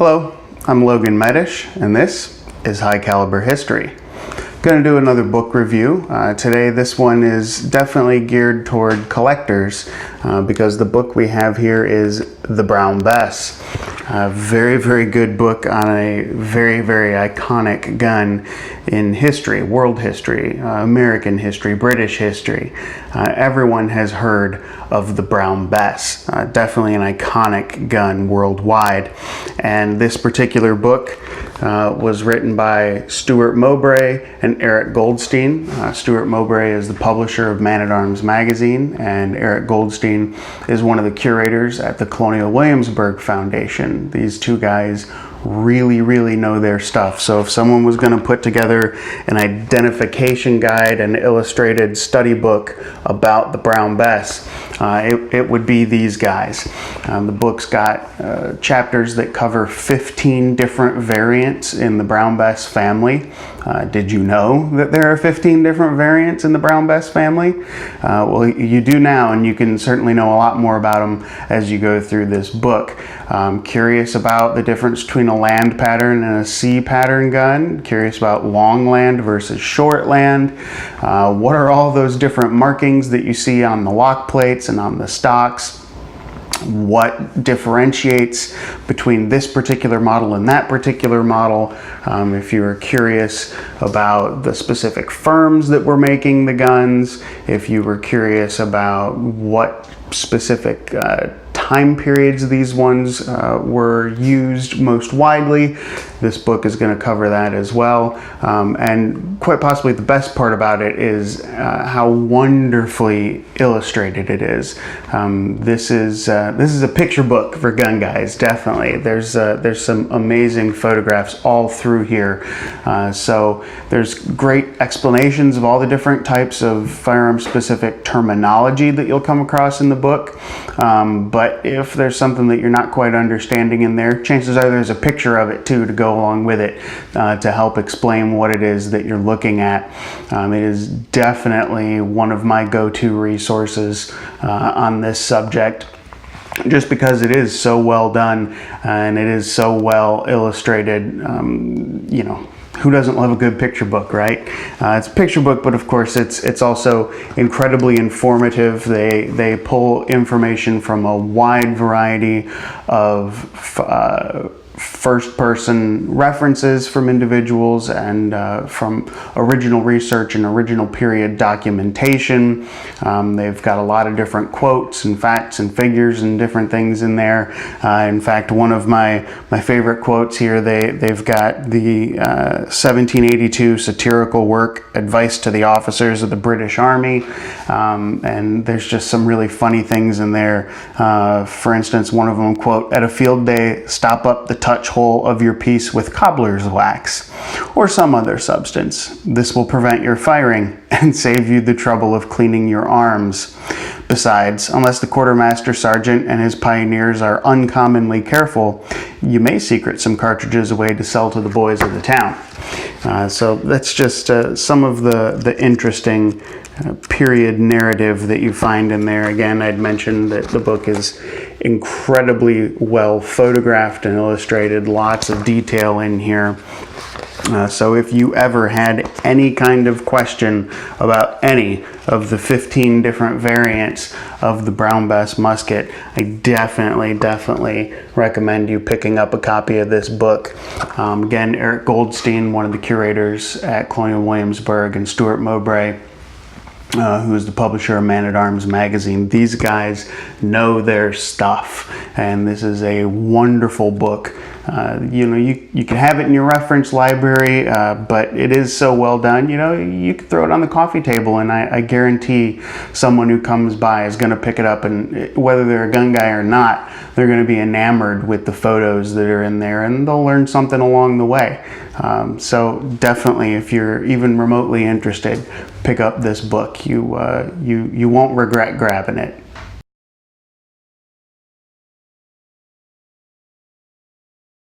Hello, I'm Logan Medish, and this is High Caliber History. Going to do another book review. Today this one is definitely geared toward collectors because the book we have here is The Brown Bess. A very good book on a very iconic gun in history, world history, American history, British history. Everyone has heard of the Brown Bess. Definitely an iconic gun worldwide. And this particular book was written by Stuart Mowbray and Erik Goldstein. Stuart Mowbray is the publisher of Man-at-Arms magazine, and Erik Goldstein is one of the curators at the Colonial Williamsburg Foundation. These two guys really know their stuff. So if someone was going to put together an identification guide, an illustrated study book about the Brown Bess, it would be these guys. The book's got chapters that cover 15 different variants in the Brown Bess family. Did you know that there are 15 different variants in the Brown Bess family? Well, you do now, and you can certainly know a lot more about them as you go through this book. Curious about the difference between a land pattern and a sea pattern gun? Curious about long land versus short land? What are all those different markings that you see on the lock plates and on the stocks? What differentiates between this particular model and that particular model? If you are curious about the specific firms that were making the guns, if you were curious about what specific time periods these ones were used most widely, this book is going to cover that as well. And quite possibly the best part about it is how wonderfully illustrated it is. This is a picture book for gun guys, definitely. There's some amazing photographs all through here. So there's great explanations of all the different types of firearm-specific terminology that you'll come across in the book. But if there's something that you're not quite understanding in there, chances are there's a picture of it too to go along with it to help explain what it is that you're looking at. It is definitely one of my go-to resources on this subject, just because it is so well done and it is so well illustrated. You know, who doesn't love a good picture book, right? It's a picture book, but of course it's also incredibly informative. They pull information from a wide variety of first-person references from individuals and from original research and original period documentation. They've got a lot of different quotes and facts and figures and different things in there. In fact, one of my favorite quotes here, they've got the 1782 satirical work, Advice to the Officers of the British Army, and there's just some really funny things in there. For instance, one of them, quote, "At a field day, stop up the touch hole of your piece with cobbler's wax or some other substance. This will prevent your firing and save you the trouble of cleaning your arms. Besides, unless the quartermaster sergeant and his pioneers are uncommonly careful, you may secret some cartridges away to sell to the boys of the town." So that's just some of the interesting period narrative that you find in there. Again, I'd mentioned that the book is incredibly well photographed and illustrated, lots of detail in here. So if you ever had any kind of question about any of the 15 different variants of the Brown Bess musket, I definitely recommend you picking up a copy of this book. Again, Erik Goldstein, one of the curators at Colonial Williamsburg, and Stuart Mowbray, who is the publisher of Man-at-Arms magazine. These guys know their stuff, and this is a wonderful book. You know, you can have it in your reference library, but it is so well done. You know, you can throw it on the coffee table, and I guarantee someone who comes by is going to pick it up, and whether they're a gun guy or not, they're going to be enamored with the photos that are in there, and they'll learn something along the way. So definitely, if you're even remotely interested, pick up this book. You won't regret grabbing it.